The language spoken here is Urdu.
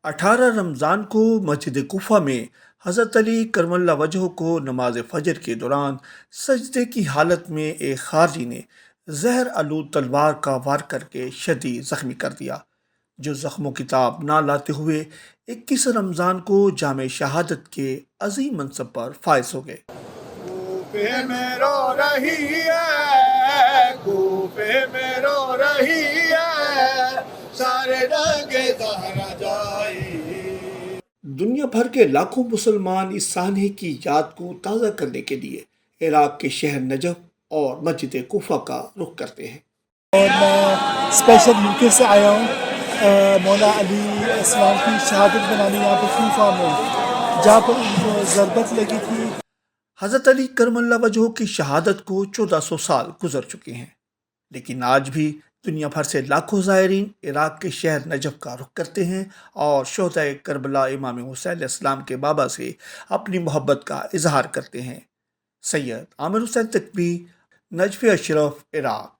18 رمضان کو مسجد کوفہ میں حضرت علی کرم اللہ وجہہ کو نماز فجر کے دوران سجدے کی حالت میں ایک خارجی نے زہر آلود تلوار کا وار کر کے شدید زخمی کر دیا، جو زخموں کی تاب نہ لاتے ہوئے 21 رمضان کو جامع شہادت کے عظیم منصب پر فائز ہو گئے۔ کوفے میں رو رہی ہے، کوفے میں رو رہی ہے، سارے رنگ زہرا جائی۔ دنیا بھر کے لاکھوں مسلمان اس سانحے کی یاد کو تازہ کرنے کے لیے عراق کے شہر نجف اور مسجد کوفہ کا رخ کرتے ہیں۔ اور میں اسپیشل یو کے سے آیا ہوں مولا علی السلام کی شہادت بنانے یہاں پہ کوفہ میں، جہاں پر ان کو ضربت لگی تھی۔ حضرت علی کرم اللہ وجہہ کی شہادت کو 1400 سال گزر چکے ہیں، لیکن آج بھی دنیا بھر سے لاکھوں زائرین عراق کے شہر نجف کا رخ کرتے ہیں اور شہداء کربلا امام حسین علیہ السلام کے بابا سے اپنی محبت کا اظہار کرتے ہیں۔ سید عامر حسین تکوی، نجف اشرف، عراق۔